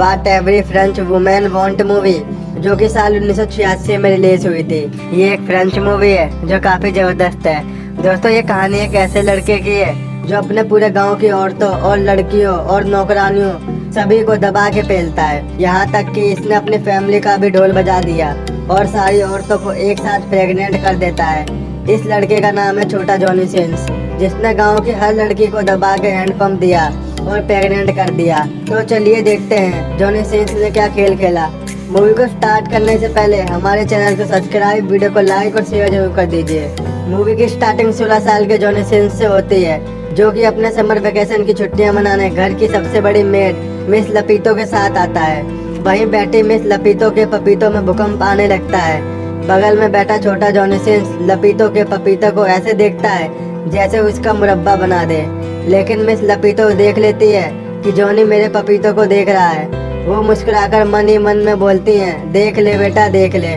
What every French women want movie, जो कि साल 1986 में रिलीज हुई थी। ये एक फ्रेंच मूवी है जो काफी जबरदस्त है। दोस्तों, ये कहानी एक ऐसे लड़के की है जो अपने पूरे गांव की औरतों और लड़कियों और नौकरानियों सभी को दबा के पेलता है। यहाँ तक कि इसने अपनी फैमिली का भी ढोल बजा दिया और सारी औरतों को एक साथ प्रेग्नेंट कर देता है। इस लड़के का नाम है छोटा जॉनी सिंस, जिसने गांव की हर लड़की को दबा के हैंडपंप दिया और प्रेग्नेंट कर दिया। तो चलिए देखते हैं जॉनी सिंस ने क्या खेल खेला। मूवी को स्टार्ट करने से पहले हमारे चैनल को सब्सक्राइब, वीडियो को लाइक और शेयर जरूर कर दीजिए। मूवी की स्टार्टिंग 16 साल के जॉनी सिंस से होती है, जो कि अपने समर वेकेशन की छुट्टियां मनाने घर की सबसे बड़ी मेड मिस लपीतो के साथ आता है। वहीं बैठी मिस लपीतो के पपीतों में भूकंप आने लगता है। बगल में बैठा छोटा जॉनी सिंस लपीतो के पपीते को ऐसे देखता है जैसे उसका मुरब्बा बना दे, लेकिन मिस लपीतो देख लेती है कि जॉनी मेरे पपीतों को देख रहा है। वो मुस्कुराकर मन ही मन में बोलती हैं, देख ले बेटा देख ले।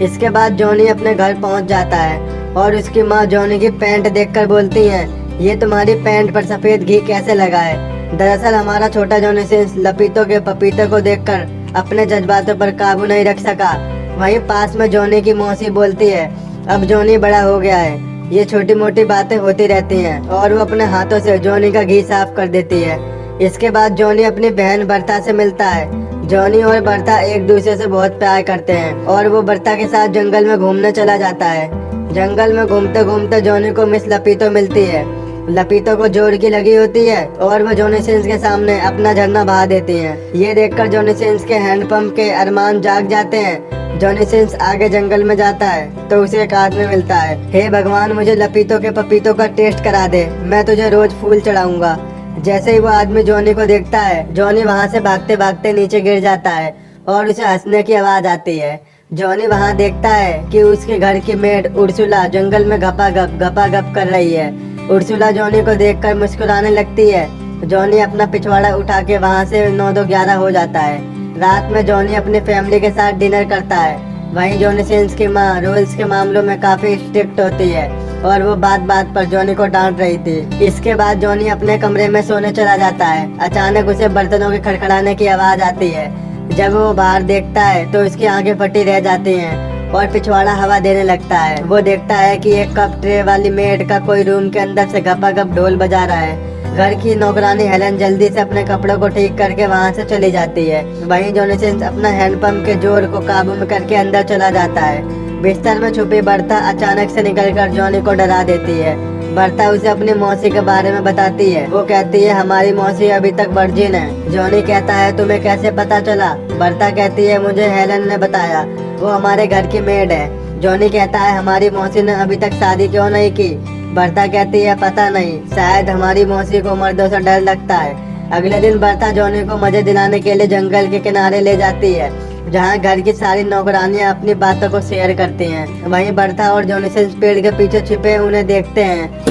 इसके बाद जॉनी अपने घर पहुंच जाता है और उसकी माँ जॉनी की पैंट देखकर बोलती हैं, ये तुम्हारी पैंट पर सफेद घी कैसे लगा है। दरअसल हमारा छोटा जॉनी सिंस लपीतो के पपीते को देखकर अपने जज्बातों पर काबू नहीं रख सका। वहीं पास में जॉनी की मौसी बोलती है, अब जॉनी बड़ा हो गया है, ये छोटी मोटी बातें होती रहती हैं, और वो अपने हाथों से जॉनी का घी साफ कर देती है। इसके बाद जॉनी अपनी बहन बर्ता से मिलता है। जॉनी और बर्ता एक दूसरे से बहुत प्यार करते हैं और वो बर्ता के साथ जंगल में घूमने चला जाता है। जंगल में घूमते घूमते जॉनी को मिस लपीतो मिलती है। लपीतो को जोर की लगी होती है और वो जॉनी सिंस के सामने अपना झरना बहा देती है। ये देखकर जॉनी सिंस के हैंडपंप के अरमान जाग जाते हैं। जॉनी सिंस आगे जंगल में जाता है तो उसे एक आदमी मिलता है। हे भगवान, मुझे लपीतो के पपीतों का टेस्ट करा दे, मैं तुझे रोज फूल चढ़ाऊंगा। जैसे ही वो आदमी जॉनी को देखता है, जॉनी वहाँ से भागते भागते नीचे गिर जाता है और उसे हंसने की आवाज आती है। जॉनी वहाँ देखता है कि उसके घर की मेड उर्सुला जंगल में गपा-गप कर रही है। उर्सुला जॉनी को देखकर मुस्कुराने लगती है। जॉनी अपना पिछवाड़ा उठा के वहाँ से 9-2-11 हो जाता है। रात में जॉनी अपनी फैमिली के साथ डिनर करता है। वहीं जॉनी सिंस की माँ रूल्स के मामलों में काफी स्ट्रिक्ट होती है और वो बात बात पर जॉनी को डांट रही थी। इसके बाद जॉनी अपने कमरे में सोने चला जाता है। अचानक उसे बर्तनों के खड़खड़ाने की आवाज आती है। जब वो बाहर देखता है तो उसकी आंखें फटी रह जाती हैं और पिछवाड़ा हवा देने लगता है। वो देखता है कि एक कप ट्रे वाली मेड का कोई रूम के अंदर से गपा-गप ढोल बजा रहा है। घर की नौकरानी हेलन जल्दी से अपने कपड़ों को ठीक करके वहाँ से चली जाती है। वहीं जॉनी सिंस अपना हैंडपंप के जोर को काबू में करके अंदर चला जाता है। बिस्तर में छुपी बर्ता अचानक से निकलकर जॉनी को डरा देती है। बर्ता उसे अपनी मौसी के बारे में बताती है। वो कहती है, हमारी मौसी अभी तक वर्जिन है। जॉनी कहता है, तुम्हें कैसे पता चला। बर्ता कहती है, मुझे हेलन ने बताया, वो हमारे घर की मेड है। जॉनी कहता है, हमारी मौसी ने अभी तक शादी क्यों नहीं की। बर्ता कहती है, पता नहीं, शायद हमारी मौसी को मर्दों से डर लगता है। अगले दिन बर्ता जॉनी को मजे दिलाने के लिए जंगल के किनारे ले जाती है, जहाँ घर की सारी नौकरानियां अपनी बातों को शेयर करती हैं। वहीं बर्ता और जॉनी सिंस पेड़ के पीछे छिपे उन्हें देखते हैं।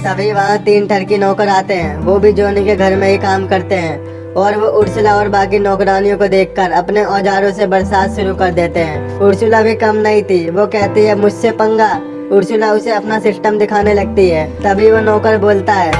तभी वहाँ 3 टर्की नौकर आते हैं। वो भी जॉनी के घर में ही काम करते हैं और वो उर्सुला और बाकी नौकरानियों को देखकर अपने औजारों से बरसात शुरू कर देते हैं। उर्सुला भी कम नहीं थी। वो कहती है, मुझसे पंगा। उर्सुला उसे अपना सिस्टम दिखाने लगती है। तभी वो नौकर बोलता है,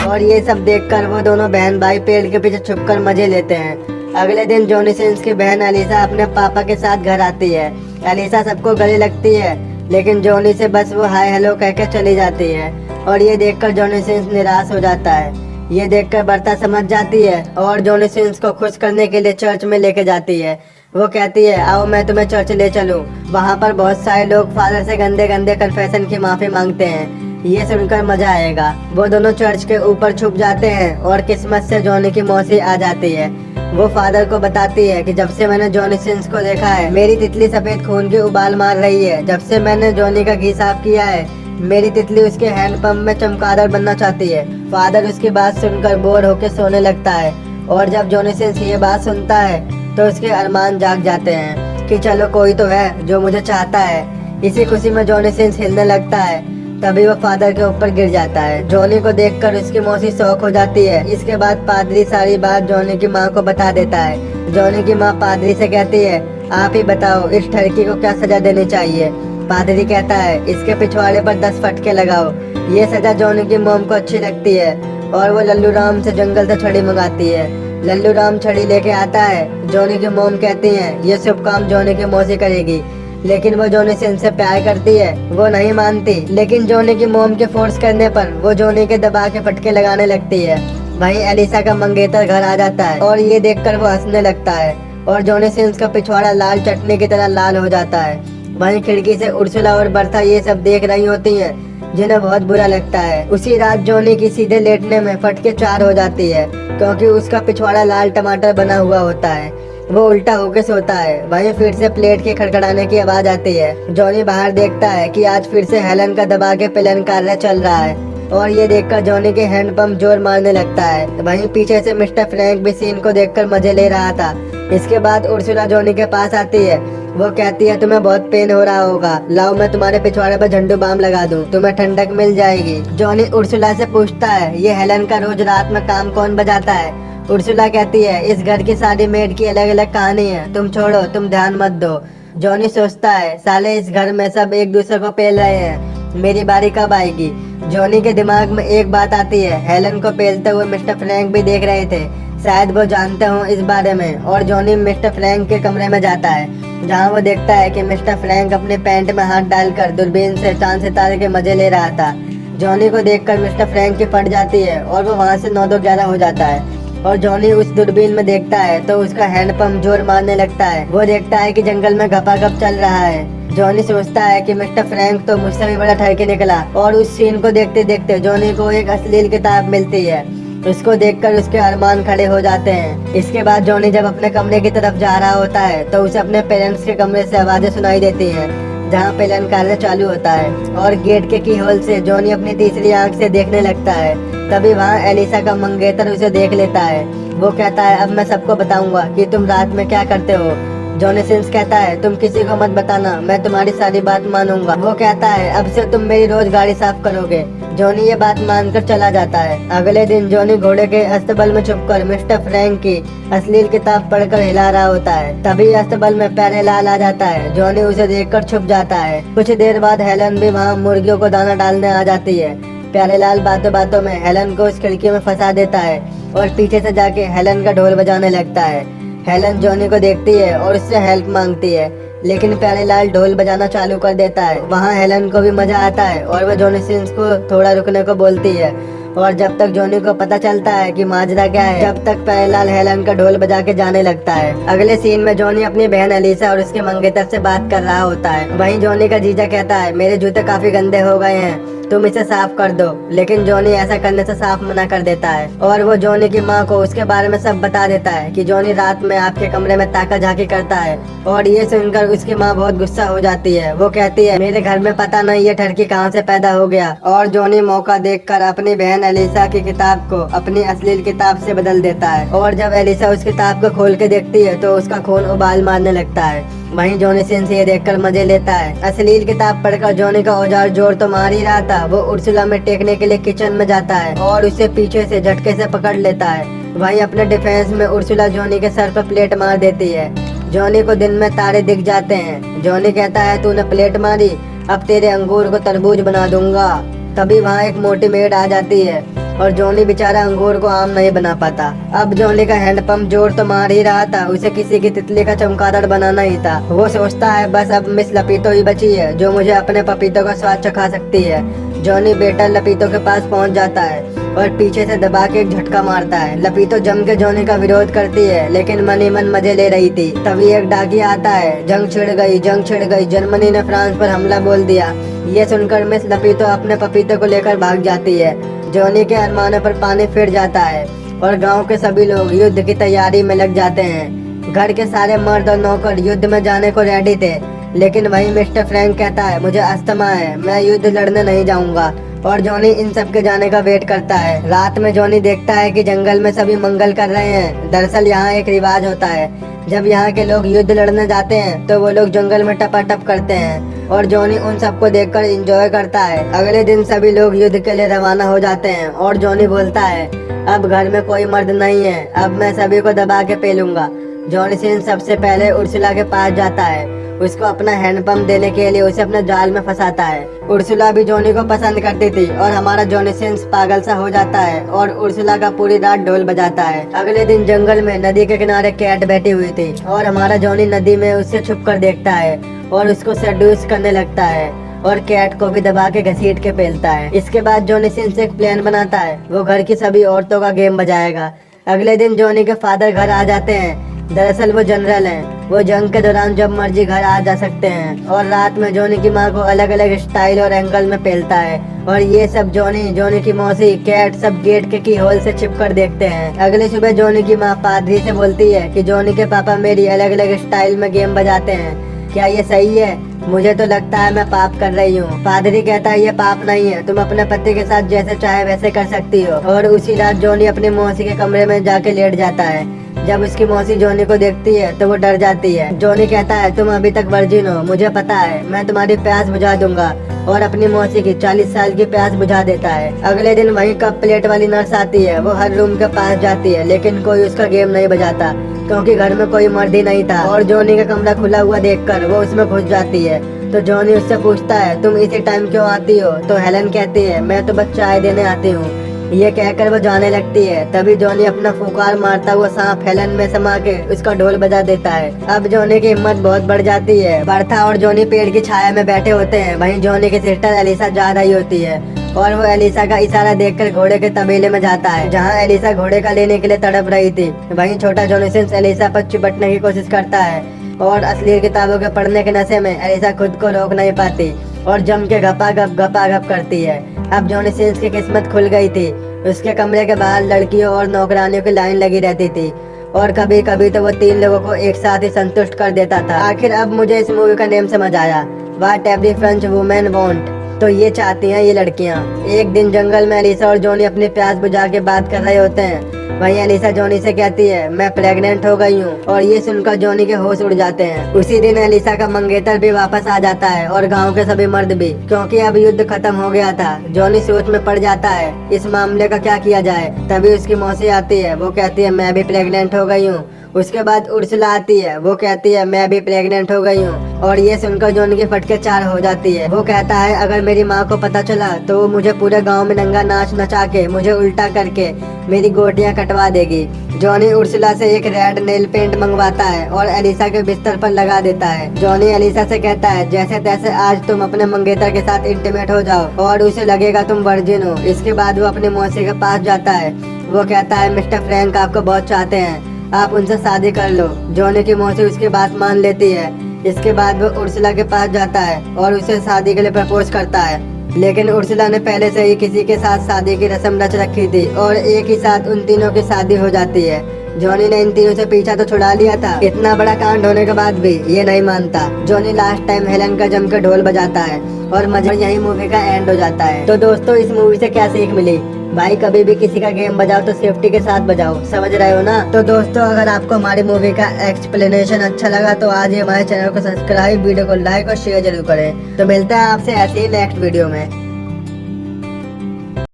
और ये सब देखकर वो दोनों बहन भाई पेड़ के पीछे छुपकर मजे लेते हैं। अगले दिन जॉनी सिंस की बहन अलीसा अपने पापा के साथ घर आती है। अलीसा सबको गले लगती है, लेकिन जॉनी से बस वो हाय हेलो कहकर चली जाती है और ये देखकर जॉनी सिंस निराश हो जाता है। ये देखकर बर्ता समझ जाती है और जॉनी सिंस को खुश करने के लिए चर्च में लेके जाती है। वो कहती है, आओ मैं तुम्हें चर्च ले चलूं। वहाँ पर बहुत सारे लोग फादर से गंदे गंदे कन्फेशन की माफी मांगते हैं। ये सुनकर मजा आएगा। वो दोनों चर्च के ऊपर छुप जाते हैं और किस्मत से जॉनी की मौसी आ जाती है। वो फादर को बताती है कि जब से मैंने जॉनी सिंस को देखा है, मेरी तितली सफेद खून की उबाल मार रही है। जब से मैंने जॉनी का घी साफ किया है, मेरी तितली उसके हैंडपंप में चमगादड़ बनना चाहती है। फादर उसकी बात सुनकर बोर होकर सोने लगता है और जब जॉनी सिंस ये बात सुनता है तो उसके अरमान जाग जाते हैं कि चलो कोई तो है जो मुझे चाहता है। इसी खुशी में जॉनी सिंस हिलने लगता है। तभी वो फादर के ऊपर गिर जाता है। जॉनी को देखकर उसकी मौसी शौक हो जाती है। इसके बाद पादरी सारी बात जॉनी की माँ को बता देता है। जॉनी की माँ पादरी से कहती है, आप ही बताओ इस ठरकी को क्या सजा देनी चाहिए। पादरी कहता है, इसके पिछवाड़े पर 10 फटके लगाओ। ये सजा जॉनी की मॉम को अच्छी लगती है और वो लल्लू राम से जंगल से छड़ी मंगाती है। लल्लू राम छड़ी लेके आता है। जॉनी की मॉम कहती है ये शुभ काम जॉनी की मौसी करेगी, लेकिन वो जॉनी से इनसे प्यार करती है। वो नहीं मानती, लेकिन जॉनी की मॉम के फोर्स करने पर वो जॉनी के दबा के फटके लगाने लगती है। वहीं एलिसा का मंगेतर घर आ जाता है और ये देखकर वो हंसने लगता है और जॉनी सिंस का पिछवाड़ा लाल चटनी की तरह लाल हो जाता है। वहीं खिड़की से उर्सुला और बर्था ये सब देख रही होती हैं, जिन्हें बहुत बुरा लगता है। उसी रात जॉनी की सीधे लेटने में फटके 4 हो जाती है, क्योंकि उसका पिछवाड़ा लाल टमाटर बना हुआ होता है। वो उल्टा होके सोता है। वहीं फिर से प्लेट के खड़खड़ाने की आवाज आती है। जॉनी बाहर देखता है कि आज फिर से हेलन का दबा के प्लान कार्य चल रहा है और ये देखकर जॉनी के हैंडपंप जोर मारने लगता है। वहीं पीछे से मिस्टर फ्रैंक भी सीन को देखकर मजे ले रहा था। इसके बाद उर्सुला जॉनी के पास आती है। वो कहती है तुम्हें बहुत पेन हो रहा होगा, लाओ मैं तुम्हारे पिछवाड़े पर झंडू बाम लगा दूं, तुम्हें ठंडक मिल जाएगी। जॉनी उर्सुला से पूछता है ये हेलन का रोज रात में काम कौन बजाता है। उर्सुला कहती है इस घर की सारी मेड की अलग अलग कहानी है, तुम छोड़ो, तुम ध्यान मत दो। जॉनी सोचता है साले इस घर में सब एक दूसरे को पेल रहे हैं, मेरी बारी कब आएगी। जॉनी के दिमाग में एक बात आती है, हेलन को पेलते हुए मिस्टर फ्रैंक भी देख रहे थे, शायद वो जानते हो इस बारे में। और जॉनी मिस्टर फ्रैंक के कमरे में जाता है, जहाँ वो देखता है कि मिस्टर फ्रैंक अपने पैंट में हाथ डालकर दूरबीन से चांद सितारे के मजे ले रहा था। जॉनी को देखकर मिस्टर फ्रैंक की फट जाती है और वो वहाँ से 9-11 हो जाता है। और जॉनी उस दूरबीन में देखता है तो उसका हैंडपंप जोर मारने लगता है। वो देखता है कि जंगल में घपाघप चल रहा है। जॉनी सोचता है कि मिस्टर फ्रैंक तो मुझसे भी बड़ा ठरकी निकला। और उस सीन को देखते देखते जॉनी को एक अश्लील किताब मिलती है। उसको देखकर उसके अरमान खड़े हो जाते हैं। इसके बाद जॉनी जब अपने कमरे की तरफ जा रहा होता है तो उसे अपने पेरेंट्स के कमरे से आवाजें सुनाई देती हैं, जहाँ प्लान कार्य चालू होता है। और गेट के की होल से जॉनी अपनी तीसरी आंख से देखने लगता है। तभी वहाँ एलिसा का मंगेतर उसे देख लेता है। वो कहता है अब मैं सबको बताऊंगा कि तुम रात में क्या करते हो। जॉनी सिंस कहता है तुम किसी को मत बताना, मैं तुम्हारी सारी बात मानूंगा। वो कहता है अब से तुम मेरी रोज गाड़ी साफ करोगे। जॉनी ये बात मानकर चला जाता है। अगले दिन जॉनी घोड़े के अस्तबल में छुपकर मिस्टर फ्रैंक की अश्लील किताब पढ़कर हिला रहा होता है। तभी अस्तबल में प्यारेलाल आ जाता है। जॉनी उसे देखकर छुप जाता है। कुछ देर बाद हेलन भी वहाँ मुर्गियों को दाना डालने आ जाती है। प्यारेलाल बातों बातों में हेलन को उस खिड़की में फंसा देता है और पीछे से जाके हेलन का ढोल बजाने लगता है। हेलन जॉनी को देखती है और उससे हेल्प मांगती है, लेकिन प्यारेलाल ढोल बजाना चालू कर देता है। वहाँ हेलन को भी मजा आता है और वह जॉनी सिंस को थोड़ा रुकने को बोलती है। और जब तक जॉनी को पता चलता है कि माजरा क्या है, जब तक प्यारेलाल हेलन का ढोल बजा के जाने लगता है। अगले सीन में जॉनी अपनी बहन एलिसा और उसके मंगेतर से बात कर रहा होता है। वहीं जॉनी का जीजा कहता है मेरे जूते काफी गंदे हो गए हैं, तुम इसे साफ कर दो। लेकिन जॉनी ऐसा करने से साफ मना कर देता है और वो जॉनी की माँ को उसके बारे में सब बता देता है कि जॉनी रात में आपके कमरे में ताका झाकी करता है। और ये सुनकर उसकी माँ बहुत गुस्सा हो जाती है। वो कहती है मेरे घर में पता नहीं ये ठरकी कहाँ से पैदा हो गया। और जॉनी मौका देखकर अपनी बहन एलिसा की किताब को अपनी अश्लील किताब से बदल देता है। और जब एलिसा उस किताब को खोल के देखती है तो उसका खून उबाल मारने लगता है। वहीं जॉनी सिंस ये देखकर मजे लेता है। अश्लील किताब पढ़कर जॉनी का औजार जोर तो मार ही रहा था। वो उर्सुला में टेकने के लिए किचन में जाता है और उसे पीछे से झटके से पकड़ लेता है। वहीं अपने डिफेंस में उर्सुला जॉनी के सर पर प्लेट मार देती है। जॉनी को दिन में तारे दिख जाते हैं। जॉनी कहता है तूने प्लेट मारी, अब तेरे अंगूर को तरबूज बना दूंगा। तभी वहाँ एक मोटी मेड आ जाती है और जॉनी बेचारा अंगूर को आम नहीं बना पाता। अब जॉनी का हैंडपंप जोर तो मार ही रहा था, उसे किसी की तितली का चमगादड़ बनाना ही था। वो सोचता है बस अब मिस लपीतो ही बची है जो मुझे अपने पपीतों का स्वाद चखा सकती है। जॉनी बेटर लपीतो के पास पहुंच जाता है और पीछे से दबा के एक झटका मारता है। लपीतो जम के जॉनी का विरोध करती है, लेकिन मन ही मन मजे ले रही थी। तभी एक डाकिया आता है। जंग छिड़ गई, जंग छिड़ गई, जर्मनी ने फ्रांस पर हमला बोल दिया। ये सुनकर मिस लपीतो अपने पपीते को लेकर भाग जाती है। जॉनी के अरमानों पर पानी फिर जाता है और गांव के सभी लोग युद्ध की तैयारी में लग जाते हैं। घर के सारे मर्द और नौकर युद्ध में जाने को रेडी थे, लेकिन वहीं मिस्टर फ्रैंक कहता है मुझे अस्थमा है, मैं युद्ध लड़ने नहीं जाऊंगा। और जॉनी इन सब के जाने का वेट करता है। रात में जॉनी देखता है कि जंगल में सभी मंगल कर रहे हैं। दरअसल यहाँ एक रिवाज होता है, जब यहाँ के लोग युद्ध लड़ने जाते हैं तो वो लोग जंगल में टपाटप करते हैं और जॉनी उन सबको देखकर एंजॉय करता है। अगले दिन सभी लोग युद्ध के लिए रवाना हो जाते हैं और जॉनी बोलता है अब घर में कोई मर्द नहीं है, अब मैं सभी को दबा के पेलूंगा। जॉनी सिंस सबसे पहले उर्सुला के पास जाता है, उसको अपना हैंडपंप देने के लिए उसे अपने जाल में फंसाता है। उर्सुला भी जॉनी को पसंद करती थी और हमारा जॉनी सिंस पागल सा हो जाता है और उर्सुला का पूरी रात ढोल बजाता है। अगले दिन जंगल में नदी के किनारे कैट बैठी हुई थी और हमारा जॉनी नदी में उससे छुप कर देखता है और उसको सेड्यूस करने लगता है और कैट को भी दबा के घसीट के पेलता है। इसके बाद जॉनी सिंस एक प्लान बनाता है, वो घर की सभी औरतों का गेम बजाएगा। अगले दिन जॉनी के फादर घर आ जाते हैं। दरअसल वो जनरल हैं, वो जंग के दौरान जब मर्जी घर आ जा सकते हैं और रात में जॉनी की माँ को अलग अलग स्टाइल और एंगल में पेलता है और ये सब जॉनी की मौसी, कैट सब गेट के की होल से छिप कर देखते हैं। अगली सुबह जॉनी की माँ पादरी से बोलती है कि जॉनी के पापा मेरी अलग अलग स्टाइल में गेम बजाते हैं, क्या ये सही है? मुझे तो लगता है मैं पाप कर रही हूँ। पादरी कहता है ये पाप नहीं है, तुम अपने पति के साथ जैसे चाहे वैसे कर सकती हो। और उसी रात जॉनी अपनी मौसी के कमरे में जाके लेट जाता है। जब उसकी मौसी जॉनी को देखती है तो वो डर जाती है। जॉनी कहता है तुम अभी तक वर्जिन हो, मुझे पता है, मैं तुम्हारी प्यास बुझा दूंगा, और अपनी मौसी की 40 साल की प्यास बुझा देता है। अगले दिन वहीं कप प्लेट वाली नर्स आती है, वो हर रूम के पास जाती है लेकिन कोई उसका गेम नहीं बजाता क्योंकि घर में कोई मर्द ही नहीं था। और जॉनी का कमरा खुला हुआ देखकर वो उसमें घुस जाती है। तो जॉनी उससे पूछता है तुम इसी टाइम क्यों आती हो? तो हेलन कहती है मैं तो बस चाय देने आती हूँ। ये कहकर वो जाने लगती है। तभी जॉनी अपना फुकार मारता हुआ सांप हेलन में समा के उसका ढोल बजा देता है। अब जॉनी की हिम्मत बहुत बढ़ जाती है। बर्था और जॉनी पेड़ की छाया में बैठे होते हैं, वहीं जॉनी की सिस्टर एलिसा जा रही होती है और वो एलिसा का इशारा देखकर घोड़े के तबेले में जाता है जहाँ एलिसा घोड़े का लेने के लिए तड़प रही थी। वहीं छोटा जॉनी सिंस एलिसा पर चिपटने की कोशिश करता है और असली किताबों के पढ़ने के नशे में एलिसा खुद को रोक नहीं पाती और जम के घपा घप करती है। अब जॉनी सिंस की किस्मत खुल गई थी। उसके कमरे के बाहर लड़कियों और नौकरानियों की लाइन लगी रहती थी और कभी कभी तो वो 3 लोगों को एक साथ ही संतुष्ट कर देता था। आखिर अब मुझे इस मूवी का नेम समझ आया, what every French women want. तो ये चाहती हैं ये लड़कियां। एक दिन जंगल में एलिसा और जॉनी अपनी प्यास बुझा के बात कर रहे होते हैं। वहीं एलिसा जॉनी से कहती है मैं प्रेग्नेंट हो गई हूँ और ये सुनकर जॉनी के होश उड़ जाते हैं। उसी दिन एलिसा का मंगेतर भी वापस आ जाता है और गांव के सभी मर्द भी, क्योंकि अब युद्ध खत्म हो गया था। जॉनी सोच में पड़ जाता है इस मामले का क्या किया जाए। तभी उसकी मौसी आती है, वो कहती है मैं भी प्रेग्नेंट हो गई हूँ। उसके बाद उर्सुला आती है, वो कहती है मैं भी प्रेग्नेंट हो गई हूँ और ये सुनकर जॉनी की फटके 4 हो जाती है। वो कहता है अगर मेरी माँ को पता चला तो वो मुझे पूरे गांव में नंगा नाच नचा के मुझे उल्टा करके मेरी गोटियां कटवा देगी। जॉनी उर्सुला से एक रेड नेल पेंट मंगवाता है और एलिसा के बिस्तर पर लगा देता है। जॉनी एलिसा से कहता है जैसे तैसे आज तुम अपने मंगेतर के साथ इंटीमेट हो जाओ और उसे लगेगा तुम वर्जिन हो। इसके बाद वो अपनी मौसी के पास जाता है। वो कहता है मिस्टर फ्रैंक आपको बहुत चाहते हैं, आप उनसे शादी कर लो। जॉनी की मौसी उसकी बात मान लेती है। इसके बाद वो उर्सुला के पास जाता है और उसे शादी के लिए प्रपोज करता है, लेकिन उर्सुला ने पहले से ही किसी के साथ शादी की रस्म रच रखी थी और एक ही साथ उन तीनों की शादी हो जाती है। जॉनी ने इन तीनों से पीछा तो छुड़ा लिया था, इतना बड़ा कांड होने के बाद भी ये नहीं मानता। जॉनी लास्ट टाइम हेलन का जम के ढोल बजाता है और मजा यही मूवी का एंड हो जाता है। तो दोस्तों इस मूवी से क्या सीख मिली? भाई कभी भी किसी का गेम बजाओ तो सेफ्टी के साथ बजाओ, समझ रहे हो ना? तो दोस्तों अगर आपको हमारी मूवी का एक्सप्लेनेशन अच्छा लगा तो आज ही हमारे चैनल को सब्सक्राइब, वीडियो को लाइक और शेयर जरूर करें। तो मिलते हैं आपसे ऐसे ही नेक्स्ट वीडियो में।